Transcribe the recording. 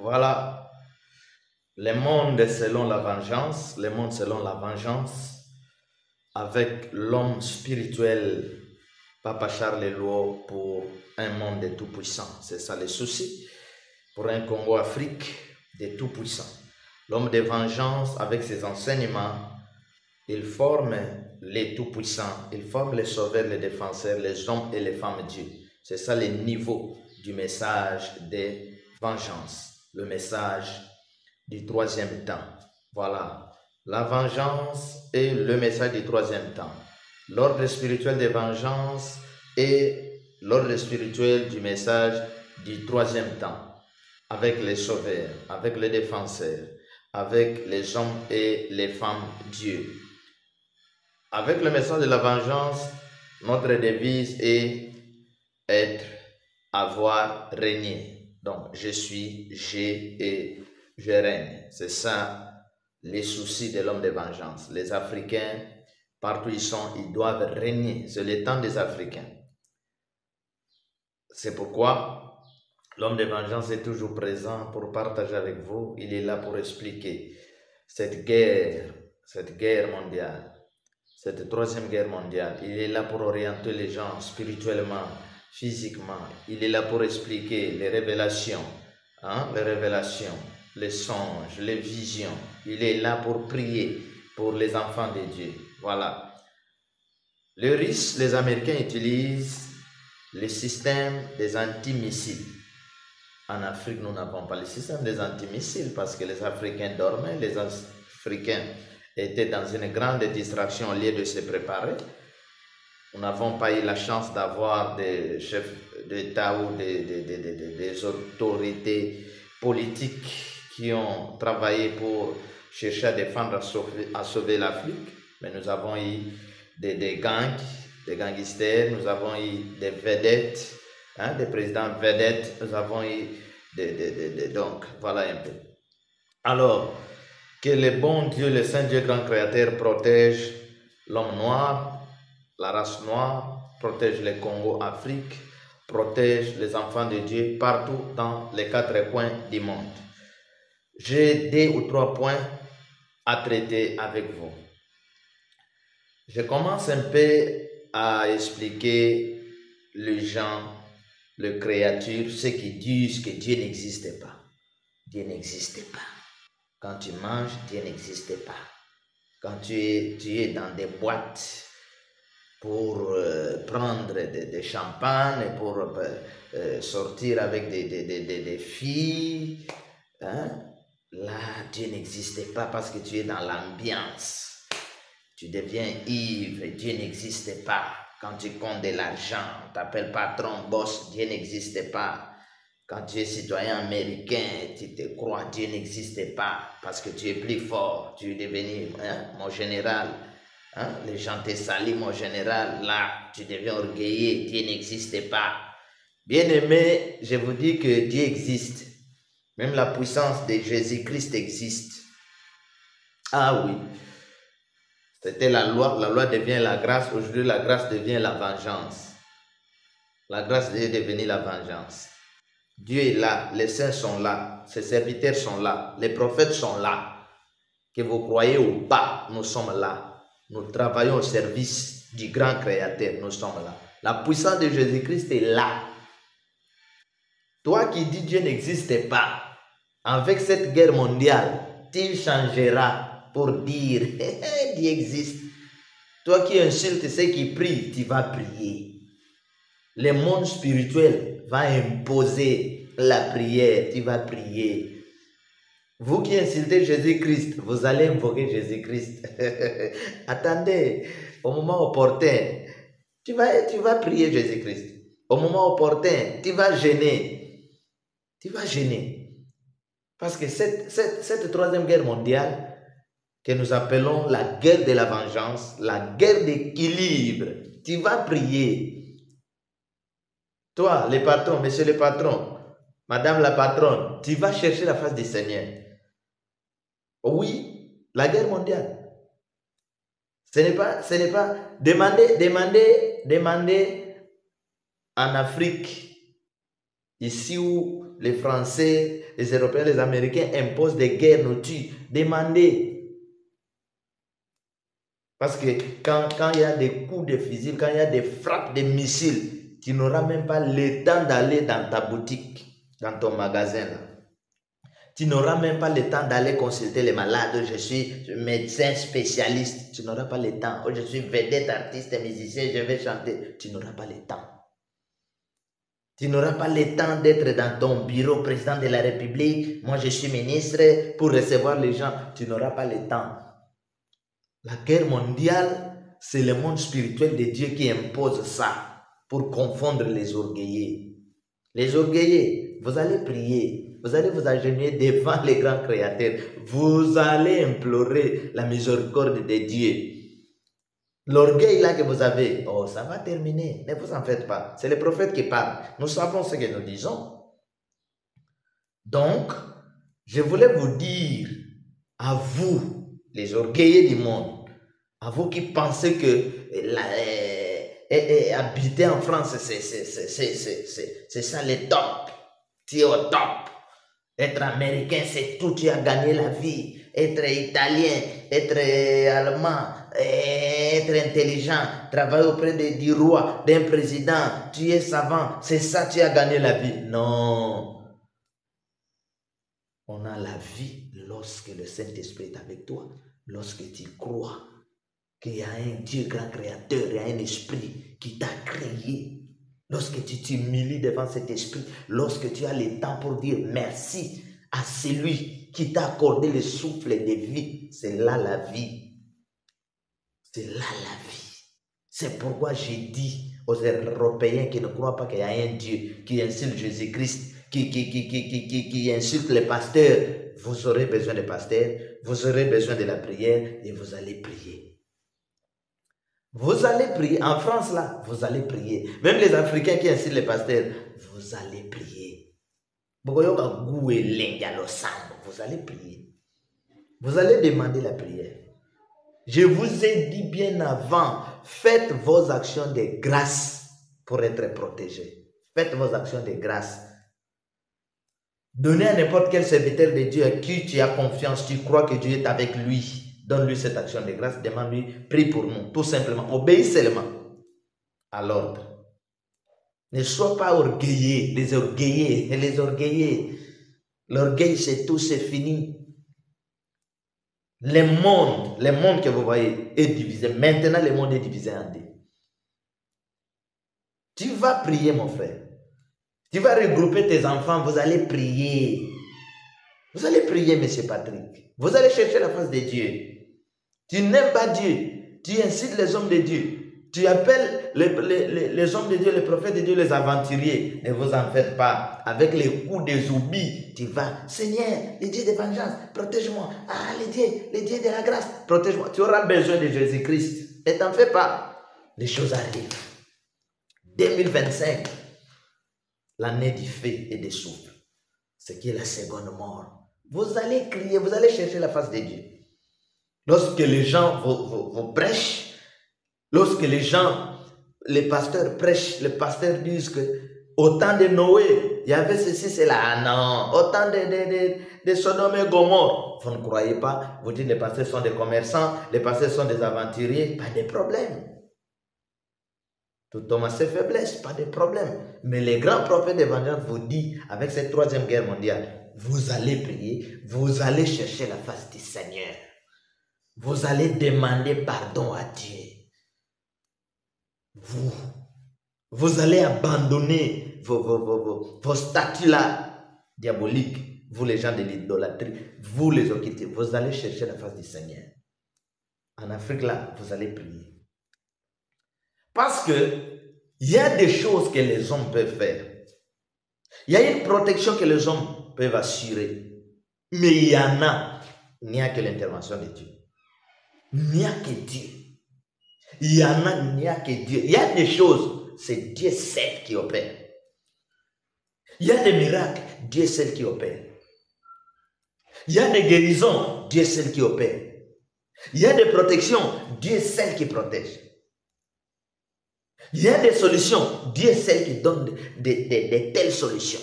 Voilà, le monde selon la vengeance, le monde selon la vengeance, avec l'homme spirituel, Papa Charles Eluo, pour un monde de tout-puissants. C'est ça le souci. Pour un Congo-Afrique de tout-puissants. L'homme de vengeance, avec ses enseignements, il forme les tout-puissants, il forme les sauveurs, les défenseurs, les hommes et les femmes de Dieu. C'est ça le niveau du message de vengeance, le message du troisième temps. Voilà, la vengeance est le message du troisième temps. L'ordre spirituel de vengeance est l'ordre spirituel du message du troisième temps, avec les sauveurs, avec les défenseurs, avec les hommes et les femmes Dieu. Avec le message de la vengeance, notre devise est être, avoir, régner. Donc, je suis, j'ai et je règne. C'est ça les soucis de l'homme de vengeance. Les Africains, partout où ils sont, ils doivent régner. C'est le temps des Africains. C'est pourquoi l'homme de vengeance est toujours présent pour partager avec vous. Il est là pour expliquer cette guerre mondiale. Cette troisième guerre mondiale, il est là pour orienter les gens spirituellement, physiquement. Il est là pour expliquer les révélations, les songes, les visions. Il est là pour prier pour les enfants de Dieu. Voilà. Les Russes, les Américains utilisent le système des antimissiles. En Afrique, nous n'avons pas le système des antimissiles parce que les Africains dormaient, les Africains étaient dans une grande distraction au lieu de se préparer. Nous n'avons pas eu la chance d'avoir des chefs d'État ou des autorités politiques qui ont travaillé pour chercher à défendre, à sauver l'Afrique. Mais nous avons eu des gangs, des gangsters, nous avons eu des vedettes, des présidents vedettes, nous avons eu donc voilà un peu. Alors, que le bon Dieu, le Saint Dieu grand créateur protège l'homme noir, la race noire, protège le Congo, Afrique, protège les enfants de Dieu partout dans les quatre coins du monde. J'ai 2 ou 3 points à traiter avec vous. Je commence un peu à expliquer les gens, les créatures, ceux qui disent que Dieu n'existe pas. Dieu n'existe pas. Quand tu manges, Dieu n'existe pas. Quand tu es dans des boîtes pour prendre des champagnes et pour sortir avec des filles, là, Dieu n'existe pas parce que tu es dans l'ambiance. Tu deviens ivre, Dieu n'existe pas. Quand tu comptes de l'argent, tu t'appelles patron, boss, Dieu n'existe pas. Quand tu es citoyen américain, tu te crois, Dieu n'existe pas parce que tu es plus fort, tu es devenu mon général. Les gens te saluent, mon général, là, tu deviens orgueilleux, Dieu n'existe pas. Bien-aimé, je vous dis que Dieu existe. Même la puissance de Jésus-Christ existe. Ah oui, c'était la loi devient la grâce, aujourd'hui la grâce devient la vengeance. La grâce est devenue la vengeance. Dieu est là, les saints sont là, ses serviteurs sont là, les prophètes sont là. Que vous croyez ou pas, nous sommes là. Nous travaillons au service du grand créateur, nous sommes là. La puissance de Jésus-Christ est là. Toi qui dis Dieu n'existe pas, avec cette guerre mondiale, tu changeras pour dire Dieu existe. Toi qui insultes ceux qui prient, tu vas prier. Le monde spirituel va imposer la prière, tu vas prier. Vous qui insultez Jésus-Christ, vous allez invoquer Jésus-Christ. Attendez, au moment opportun, tu vas prier Jésus-Christ. Au moment opportun, tu vas gêner. Tu vas gêner. Parce que cette troisième guerre mondiale, que nous appelons la guerre de la vengeance, la guerre d'équilibre, tu vas prier. Toi, le patron, monsieur le patron, madame la patronne, tu vas chercher la face du Seigneur. Oui, la guerre mondiale. Ce n'est pas, demandez en Afrique Ici où les Français, les Européens, les Américains imposent des guerres, nous tuent, demandez. Parce que quand il y a des coups de fusil, quand il y a des frappes de missiles, tu n'auras même pas le temps d'aller dans ta boutique, dans ton magasin. Là. Tu n'auras même pas le temps d'aller consulter les malades. Je suis médecin spécialiste. Tu n'auras pas le temps. Je suis vedette, artiste, musicien, je vais chanter. Tu n'auras pas le temps. Tu n'auras pas le temps d'être dans ton bureau, président de la République. Moi, je suis ministre pour recevoir les gens. Tu n'auras pas le temps. La guerre mondiale, c'est le monde spirituel de Dieu qui impose ça pour confondre les orgueillés. Les orgueillés, vous allez prier. Vous allez vous agenouiller devant les grands créateurs. Vous allez implorer la miséricorde de Dieu. L'orgueil là que vous avez, oh, ça va terminer. Ne vous en faites pas. C'est le prophète qui parle. Nous savons ce que nous disons. Donc, je voulais vous dire à vous, les orgueillés du monde, à vous qui pensez que habiter en France, c'est ça le top. Tu es au top. Être américain, c'est tout. Tu as gagné la vie. Être italien, être allemand, être intelligent, travailler auprès du roi, d'un président, tu es savant. C'est ça, tu as gagné la vie. Non. On a la vie lorsque le Saint-Esprit est avec toi. Lorsque tu crois qu'il y a un Dieu grand créateur, il y a un esprit qui t'a créé. Lorsque tu t'humilies devant cet esprit, lorsque tu as le temps pour dire merci à celui qui t'a accordé le souffle de vie, c'est là la vie. C'est là la vie. C'est pourquoi j'ai dit aux Européens qui ne croient pas qu'il y a un Dieu, qui insulte Jésus-Christ, qui insulte les pasteurs, vous aurez besoin de pasteurs, vous aurez besoin de la prière et vous allez prier. Vous allez prier. En France, là, vous allez prier. Même les Africains qui insultent les pasteurs, vous allez prier. Vous allez prier. Vous allez demander la prière. Je vous ai dit bien avant, faites vos actions de grâce pour être protégés. Faites vos actions de grâce. Donnez à n'importe quel serviteur de Dieu à qui tu as confiance, tu crois que Dieu est avec lui. Donne-lui cette action de grâce, demande-lui, prie pour nous, tout simplement. Obéis seulement à l'ordre. Ne sois pas orgueillé, les orgueillés, les orgueillés. L'orgueil, c'est tout, c'est fini. Le monde que vous voyez est divisé. Maintenant, le monde est divisé en deux. Tu vas prier, mon frère. Tu vas regrouper tes enfants, vous allez prier. Vous allez prier, monsieur Patrick. Vous allez chercher la face de Dieu. Tu n'aimes pas Dieu. Tu incites les hommes de Dieu. Tu appelles les hommes de Dieu, les prophètes de Dieu, les aventuriers. Ne vous en faites pas. Avec les coups des oublis, tu vas. Seigneur, les dieux de vengeance, protège-moi. Ah, les dieux de la grâce, protège-moi. Tu auras besoin de Jésus-Christ. Ne t'en fais pas. Les choses arrivent. 2025, l'année du feu et des souffles. Ce qui est la seconde mort. Vous allez crier, vous allez chercher la face de Dieu. Lorsque les gens vous prêchent, lorsque les pasteurs prêchent, les pasteurs disent que au temps de Noé, il y avait ceci, cela. Ah non, au temps de Sodome et Gomorrhe, vous ne croyez pas, vous dites les pasteurs sont des commerçants, les pasteurs sont des aventuriers, pas de problème. Tout homme a ses faiblesses, pas de problème. Mais les grands prophètes d'évangile vous disent, avec cette troisième guerre mondiale, vous allez prier, vous allez chercher la face du Seigneur. Vous allez demander pardon à Dieu. Vous allez abandonner vos statuts-là diaboliques. Vous les gens de l'idolâtrie, vous les occultez. Vous allez chercher la face du Seigneur. En Afrique, là, vous allez prier. Parce que il y a des choses que les hommes peuvent faire. Il y a une protection que les hommes peuvent assurer. Mais il n'y a que l'intervention de Dieu. Il n'y a que Dieu. Il n'y a que Dieu. Il y a des choses, c'est Dieu seul qui opère. Il y a des miracles, Dieu seul qui opère. Il y a des guérisons, Dieu seul qui opère. Il y a des protections, Dieu seul qui protège. Il y a des solutions. Dieu est celle qui donne des telles solutions.